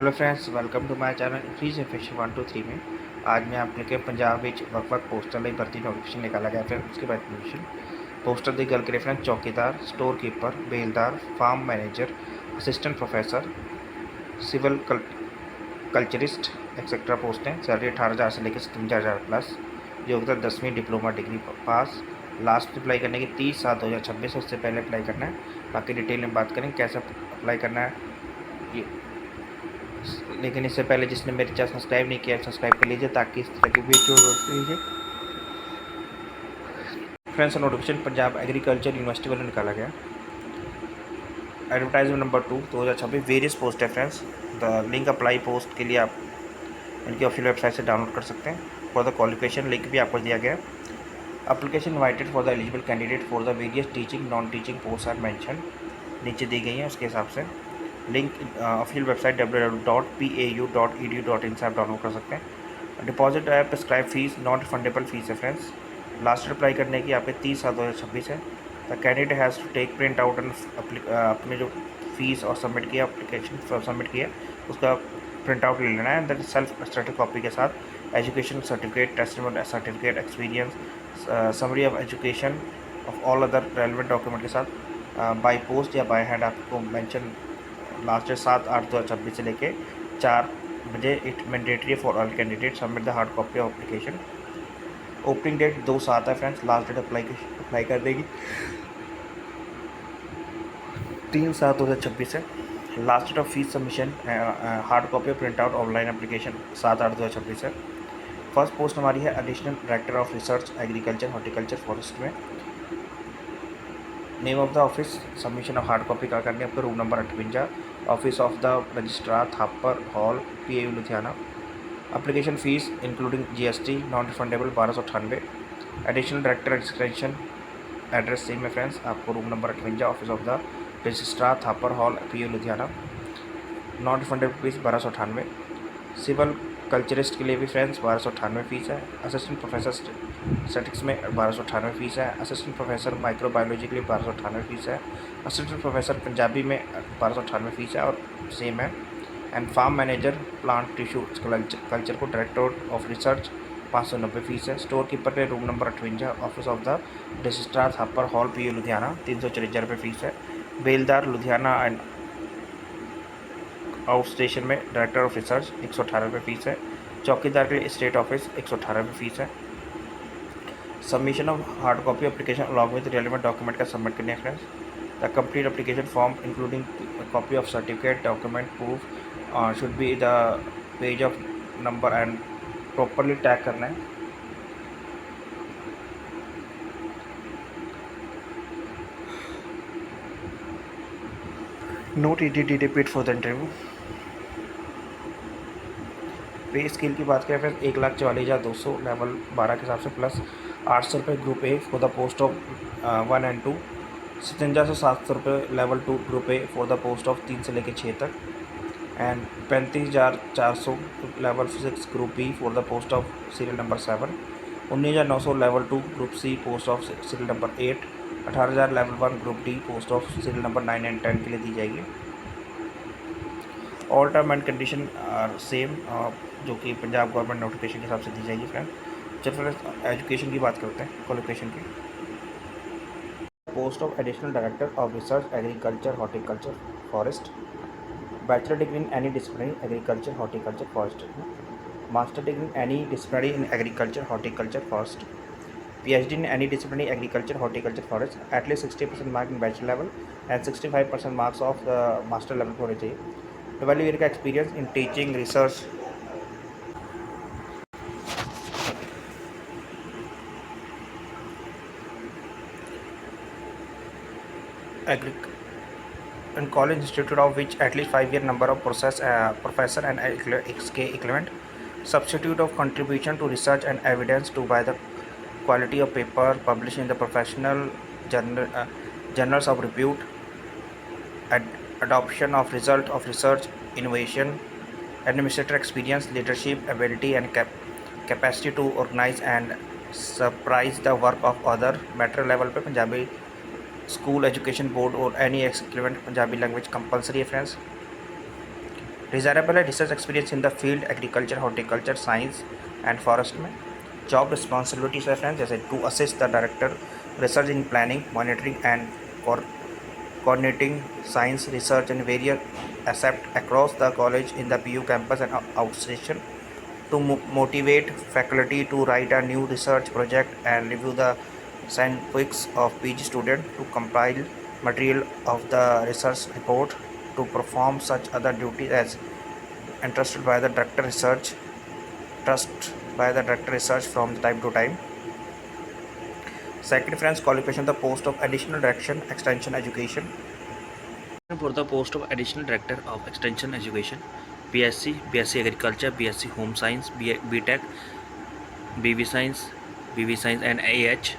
Hello friends, welcome to my channel increase efficiency 1 2 3 में आज मैं अपने के पंजाब ਵਿੱਚ ਵੱਖ-ਵੱਖ ਪੋਸਟਾਂ ਲਈ ਭਰਤੀ ਨੋਟੀਫਿਕੇਸ਼ਨ ਨਿਕਾਲਾ ਗਿਆ। ਫਿਰ उसके बाद नोटिफिकेशन पोस्टर ਦੀ ਗੱਲ ਕਰੀਏ फ्रेंड्स, चौकीदार, स्टोर कीपर, बेलदार, farm manager, assistant professor, silviculturist etcetera post हैं। सैलरी 18,000 से लेकर 57,000 प्लस। योग्यता 10वीं diploma degree pass. Last apply करने की 30/7/2026 है, उससे पहले अप्लाई करना है। बाकी डिटेल में बात करें कैसे अप्लाई करना है ये, लेकिन इससे पहले जिसने मेरे चैनल सब्सक्राइब नहीं किया सब्सक्राइब कर लीजिए ताकि इस तरह की वीडियो लीजिए। Friends, notification Punjab agriculture university वालों निकाला गया। एडवर्टाइजमेंट नंबर 2 2026 वेरियस पोस्ट है friends. The link apply post के लिए आप इनकी ऑफिशियल वेबसाइट से डाउनलोड कर सकते हैं। फॉर द क्वालिफिकेशन लिंक भी आपको दिया गया। Application invited for the eligible candidate for the various teaching non teaching post are mention, नीचे दी गई हैं उसके हिसाब से। लिंक ऑफिशियल वेबसाइट www.pau.edu.in से आप डाउनलोड कर सकते हैं। डिपॉजिट है, prescribe fees not refundable fees है फ्रेंड्स। लास्ट अप्लाई करने की आपके 30/7/2026 है। The candidate has to take print out and अपने जो फीस और सबमिट किया एप्लीकेशन सबमिट किया उसका प्रिंट आउट ले लेना है। अंदर सेल्फ स्टडी कॉपी के साथ education certificate, testimonial certificate, experience, summary of education of all other relevant document के साथ बाय पोस्ट या बाय हैंड आपको मेंशन लास्ट डेट 7/8/2026 से लेके 4 बजे। It mandatory for all candidate submit the hard copy of application. Opening date 2/7 है friends. Last date apply कर देगी 3/7/2026 है। Last date of fees submission hard copy print out online application 7/8/2026 है। First post हमारी है additional director of research agriculture horticulture forest में। Name of the office submission of hard copy का करनी है आपको। Room number 58, office of the registrar, Thapar hall, PAU Ludhiana. Application fees including GST non refundable 1298। Additional director extension address same है friends आपको। Room number 58, office of the registrar, Thapar hall, PAU Ludhiana. Non refundable fees 1298। Silviculturist के लिए भी friends 1298 fees है। Assistant professor statics में 1298 fees है। Assistant professor microbiology के लिए 1298 फीस है। असिस्टेंट प्रोफेसर पंजाबी में 1298 फीस है और सेम है। And farm manager plant tissue culture को डायरेक्टर ऑफ रिसर्च 590 फीस है। स्टोर कीपर के room number 58, office of the registrar, Thapar hall, PAU Ludhiana 354 रुपये फीस है। बेलदार लुधियाना एंड आउट स्टेशन में डायरेक्टर ऑफ रिसर्च 118 रुपये फीस है। चौकीदार के लिए स्टेट ऑफिस 118 रुपये फीस है। Submission of hard copy application along with relevant document का सबमिट करने हैं friends. The complete application form including copy of certificate document proof should be the page of number and properly tag करना है। Note ETT paid for the interview. पे scale की बात करें फिर 1,44,200 लेवल 12 के हिसाब से प्लस 800 रुपये group A for the post of 1 and 2। 57,700 रुपये level 2 group A for the post of 3 से लेकर 6 तक। And 35,400 level 6 group B for the post of serial number 7। 19,900 level 2 group C post of serial number 8। 18,000 level 1 group D post of serial number 9 and 10 के लिए दी जाएगी। All term and condition are same जो कि Punjab government notification के हिसाब से दी जाएगी फ्रेंड। चलिए फ्रेंड्स, एजुकेशन की बात करते हैं, क्वालिफिकेशन की। Post of additional director of research agriculture horticulture forest. Bachelor degree in any discipline agriculture horticulture forest. Master degree in any discipline in agriculture horticulture forest. PhD in any discipline agriculture horticulture forest। at least 60% mark in bachelor level and 65% marks of master level होने चाहिए। 12 year का experience in teaching research in college institute of which at least 5-year number of professor and equivalent substitute of contribution to research and evidence to by the quality of paper published in the professional journals of repute, adoption of result of research, innovation, administrator experience, leadership ability and capacity to organize and surprise the work of other। Metro level पे Punjabi school education board और any एक्सक्रीमेंट Punjabi language compulsory है friends. Desirable है research experience in the field agriculture, horticulture, science and forest में। Job responsibilities है friends, जैसे to assist the director research in planning, monitoring and coordinating science research and various aspects across the college in the PU campus and outstation, to motivate faculty to write a new research project and review the scientifics of PG student, to compile material of the research report, to perform such other duties as entrusted by the director research trust by the director research from time to time. Second friends, qualification the post of additional direction extension education. For the post of additional director of extension education, BSc, BSc agriculture, BSc home science, BTech, BV science, BV science and AH,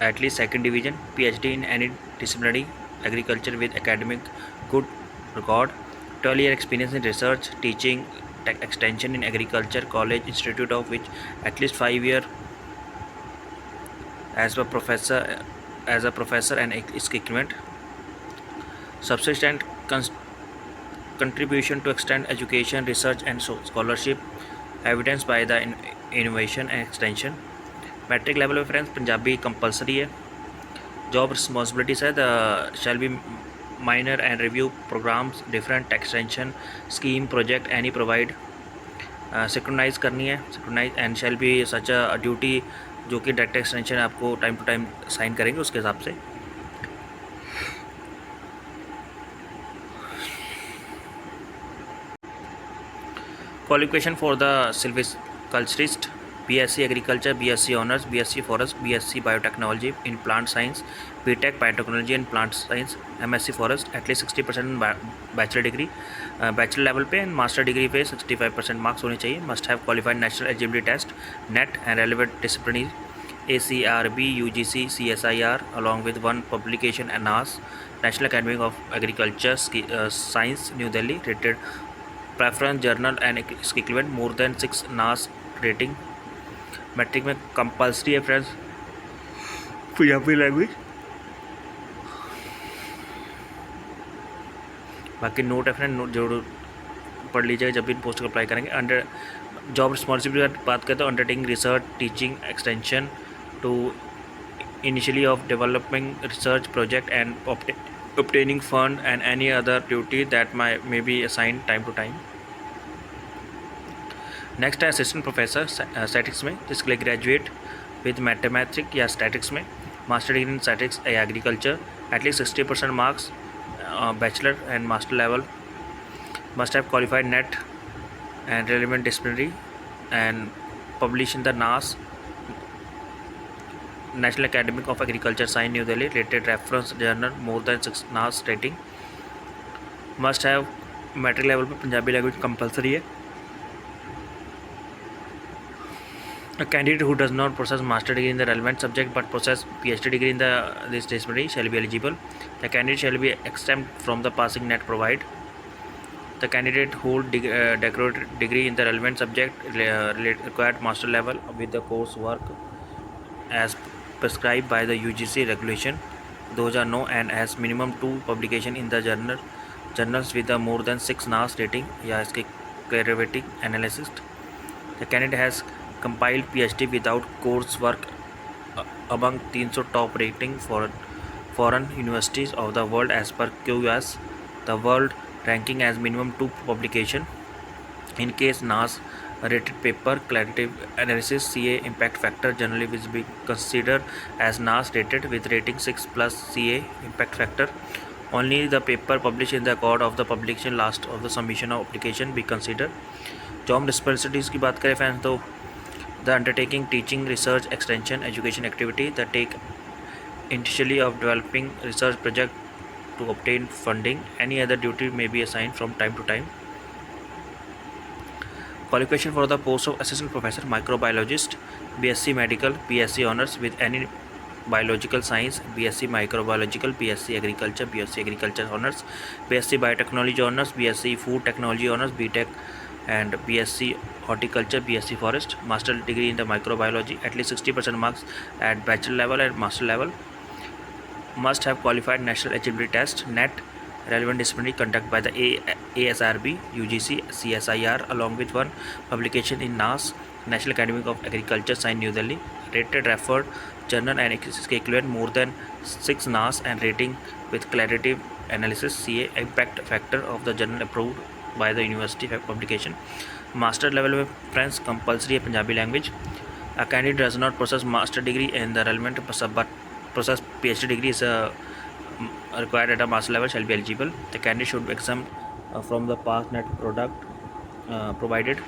at least second division, PhD in any disciplinary agriculture with academic good record, 12-year experience in research, teaching, tech extension in agriculture college institute of which at least 5 year as a professor and equivalent, subsistent contribution to extend education, research and scholarship, evidence by the innovation and extension. Matric level में friends Punjabi compulsory है। Job responsibilities है the shall be minor and review programmes different extension scheme project any provide, synchronise करनी है, synchronise and shall be such a duty जो कि direct extension आपको time to time sign करेंगे उसके हिसाब से। Qualification for the silviculturist, BSc agriculture, BSc honors, BSc forest, BSc biotechnology in plant science, BTech biotechnology and plant science, MSc forest, at least 60% bachelor degree, bachelor level पे and master degree पे 65% marks होने चाहिए। Must have qualified national eligibility test NET and relevant disciplinary ACRB, UGC, CSIR along with one publication and NAS, National Academy of Agriculture Science, New Delhi, rated preference journal and equivalent more than 6 NAS rating। Matric में compulsory है friends Punjabi language. बाकी note है friend, note जरूर पढ़ लीजिएगा जब भी इन पोस्ट को अप्लाई करेंगे। अंडर जॉब रिस्पॉन्सिबिलिटी की बात करें तो undertaking research, teaching, extension to initially of developing research project and obtaining fund and any other duty that may be assigned time to time। Next है असिस्टेंट प्रोफेसर स्टैटिक्स में, जिसके लिए graduate with mathematics या statics में, master degree in statics या agriculture, at least 60% marks bachelor and master level, must have qualified NET and relevant disciplinary and publish in the NAAS National Academic of Agriculture Science New Delhi, rated reference journal more than 6 NAAS rating. Must have matric level पर Punjabi language compulsory है। A candidate who does not possess master degree in the relevant subject but possess PhD degree in this discipline shall be eligible. The candidate shall be exempt from the passing net provide. The candidate hold decorated degree in the relevant subject required master level with the course work as prescribed by the UGC regulation 2009 and has minimum 2 publication in the journals with a more than 6 NAS rating या इसके derivative analysis. The candidate has compiled PhD without coursework among 300 top rating foreign universities of the world as per QS, the world ranking as minimum 2 publication. In case NAS rated paper qualitative analysis CA impact factor generally will be considered as NAS rated with rating 6 plus CA impact factor. Only the paper published in the record of the publication last of the submission of application be considered. Job responsibilities की बात करें friends तो the undertaking teaching, research, extension, education activity that take initially of developing research project to obtain funding. Any other duty may be assigned from time to time. Qualification for the post of assistant professor microbiologist, BSc medical, BSc honors with any biological science, BSc microbiological, BSc agriculture, BSc agriculture honors, BSc biotechnology honors, BSc food technology honors, BTech and BSc horticulture, BSc forest, master degree in the microbiology, at least 60% marks at bachelor level and master level, must have qualified national eligibility test NET relevant disciplinary conduct by the ASRB, UGC, CSIR, along with one publication in NAS, National Academy of Agriculture, Science, New Delhi, rated referred journal and equivalent more than 6 NAS and rating with claritative analysis CA impact factor of the journal approved by the university publication. Master level में friends compulsory है Punjabi language. A candidate does not possess master degree in the relevant but possess PhD degree is required at a master level shall be eligible. The candidate should be exempt from the pass net product provided.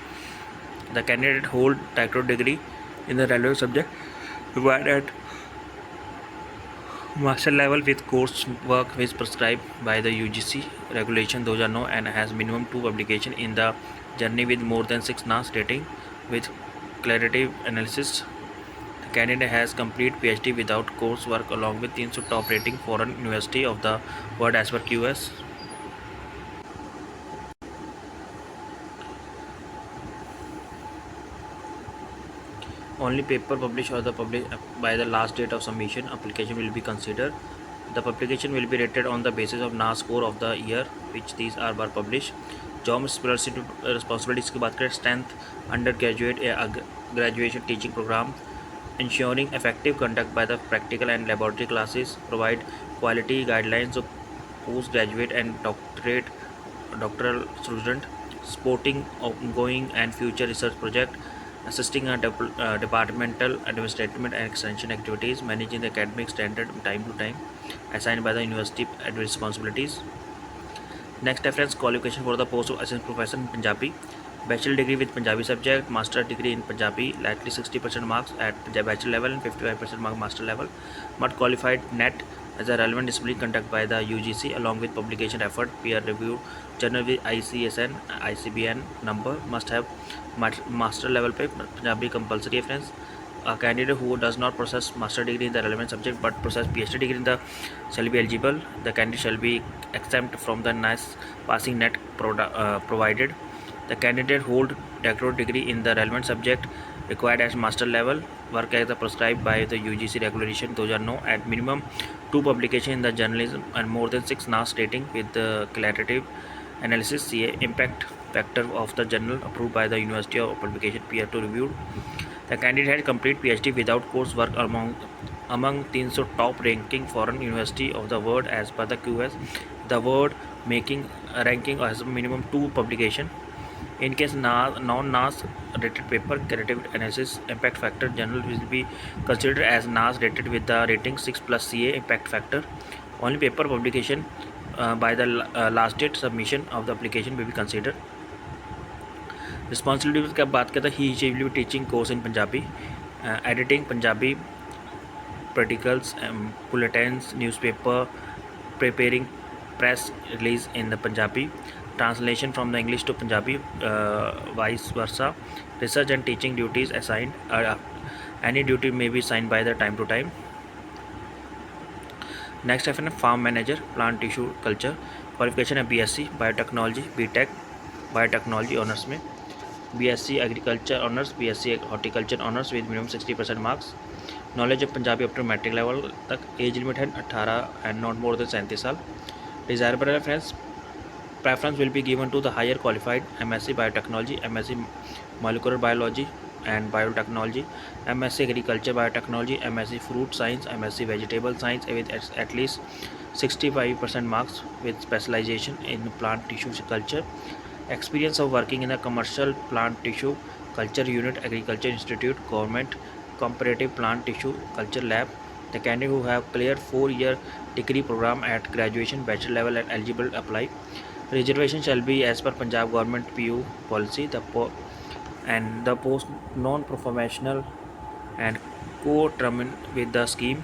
The candidate hold doctorate degree in the relevant subject required at master level with course work is prescribed by the UGC regulation 2009 and has minimum 2 publication in the journey with more than 6 NAS rating with claritative analysis. The candidate has complete PhD without coursework along with 300 top rating foreign university of the world as per QS. Only paper published or the published by the last date of submission application will be considered. The publication will be rated on the basis of NAS score of the year which these are were published. Job responsibilities की बात करें strength undergraduate graduation teaching program, ensuring effective conduct by the practical and laboratory classes, provide quality guidelines of postgraduate and doctoral student, supporting ongoing and future research project, assisting departmental administrative and extension activities, managing the academic standard time to time assigned by the university responsibilities. Next reference qualification for the post of assistant professor in Punjabi. Bachelor degree with Punjabi subject, master degree in Punjabi, likely 60% marks at bachelor level and 55% mark master level. Not qualified net as a relevant discipline conducted by the UGC along with publication effort, peer review, journal with ICSN, ICBN number. Must have master level पे Punjabi compulsory friends. A candidate who does not possess master degree in the relevant subject but possess PhD degree in the shall be eligible. The candidate shall be exempt from the NAS passing net provided. The candidate hold doctorate degree in the relevant subject required as master level. Work as prescribed by the UGC regulation 2009 at minimum 2 publication in the journalism and more than 6 NAS rating with the claritative analysis CA impact factor of the journal approved by the University of Publication peer to reviewed. The candidate had complete PhD without coursework among 300 top ranking foreign university of the world as per the QS. The world making ranking has minimum 2 publication. In case non-NAS rated paper, claritative analysis impact factor journal will be considered as NAS rated with the rating 6+ CA impact factor. Only paper publication by the last date submission of the application will be considered. Responsibilities की बात करते हैं he will be teaching course in Punjabi, editing Punjabi practicals, bulletins, newspaper, preparing press release in the Punjabi, translation from the English to Punjabi, vice versa, research and teaching duties assigned, any duty may be assigned by the time to time. Next है farm manager, plant tissue culture, qualification है BSc biotechnology, BTech biotechnology honours में, BSc agriculture honours, BSc horticulture honours with minimum 60% marks, knowledge of Punjabi up to matric level तक, age limit है 18 and not more than 37 साल. Desirable है friends, preference will be given to the higher qualified MSc biotechnology, MSc molecular biology and biotechnology, MSc agriculture biotechnology, MSc fruit science, MSc vegetable science with at least 65% marks with specialization in plant tissue culture, experience of working in a commercial plant tissue culture unit, agriculture institute, government comparative plant tissue culture lab. The candidate who have cleared 4-year degree program at graduation bachelor level and eligible apply. Reservation shall be as per Punjab government PU policy. The post non-professional and co-determined with the scheme.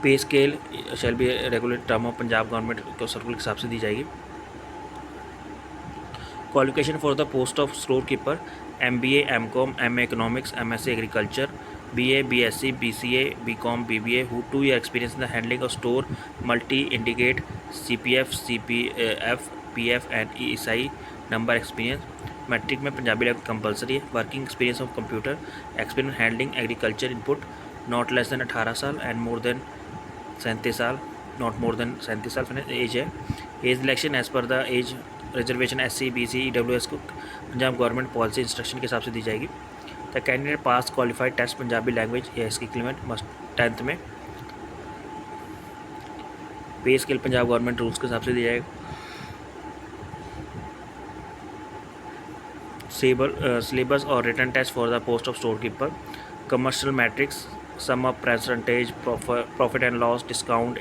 पे scale shall be regulated term of Punjab government को circular के हिसाब से दी जाएगी. Qualification for the post of store keeper, MBA, MCom, MA economics, MSc agriculture, BA, BSc, BCA, BCom, BBA who 2-year experience in the handling of store, multi-indicate, CPF, CPF, PF and ESI number experience. Matric में Punjabi language compulsory है. Working experience of computer, experience handling agriculture input not less than 18 साल and more than 37 साल. Not more than 37 साल age है। Age selection age पर the age reservation SC BC EWS को Punjab government policy instruction के हिसाब से दी जाएगी। The candidate pass qualified test Punjabi language या इसकी क्लिमेंट मस्ट 10th में। पे स्केल पंजाब गवर्नमेंट रूल्स के हिसाब से दिया जाएगा। सिलेबस और written test for the post of store keeper, commercial matrix, sum up percentage, profit and loss, discount,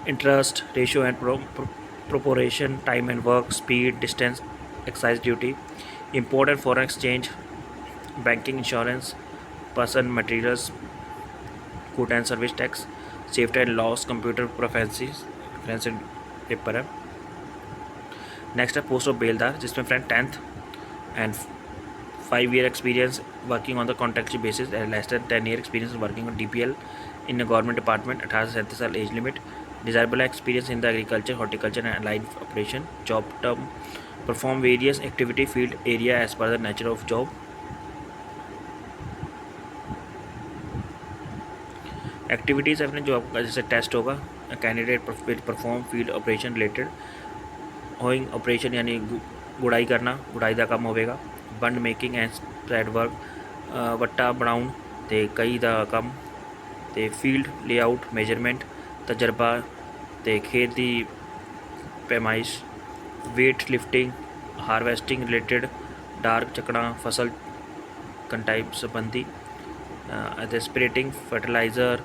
interest ratio and proportion, time and work, speed, distance, excise duty, import and foreign exchange, banking, insurance, person, materials, good and service tax, safety and loss, computer preferences paper है। Next है post of बेलदार, जिसमें friend 10th and 5 year experience working on the contractual basis and less than 10 year experience working on DPL in a government department, 18 से 37 साल age limit. Desirable experience in the agriculture, horticulture and allied operation. Job term: perform various activity field area as per the nature of job. Activities अपने जो आपका जैसे test होगा, candidate perform field operation related hoeing operation यानी गुड़ाई करना, गुड़ाई का काम होगा। बंड मेकिंग एंड स्प्रेड वर्क, वट्टा बनाउन ते कई का काम ते फील्ड लेआउट मेजरमेंट, तजर्बा ते खेत की पैमाइश, वेट लिफ्टिंग, हारवेस्टिंग रिलेटेड, डार्क चकना फसल कंटाइप संबंधी, spreading fertiliser,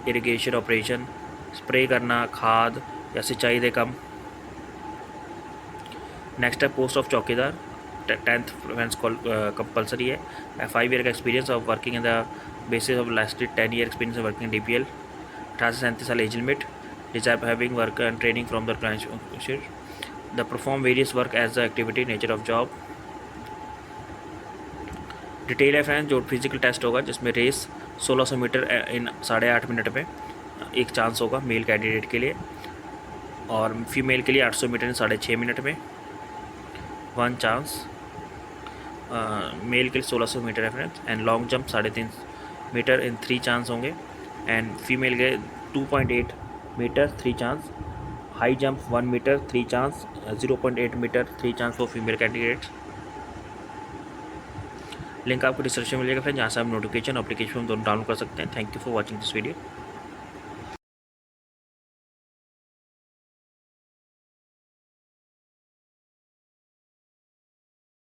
irrigation operation, spray करना खाद या सिंचाई के काम। नेक्स्ट है पोस्ट ऑफ चौकीदार, 10th कंपलसरी है। 5 year का experience of working in the basis of lasted 10 year experience working DPL, 18 से 37 साल age limit. Desire having work and training from the client. The perform various work as the activity nature of job. Detail है friends जो physical test होगा, जिसमें race 1600 metre इन 8.5 minute में एक chance होगा male candidate के लिए, और फीमेल के लिए 800 मीटर इन 6.5 मिनट में 1 चांस। मेल के लिए 1600 मीटर है friends. And long jump 3.5 metre in 3 chance होंगे, एंड फीमेल के 2.8 metre 3 chance. High jump 1 metre 3 chance, 0.8 metre 3 chance for female candidates. Link आपको डिस्क्रिप्शन में मिलेगा फ्रेंड, जहाँ से आप नोटिफिकेशन एप्लीकेशन दोनों डाउनलोड कर सकते हैं। Thank you for watching this video.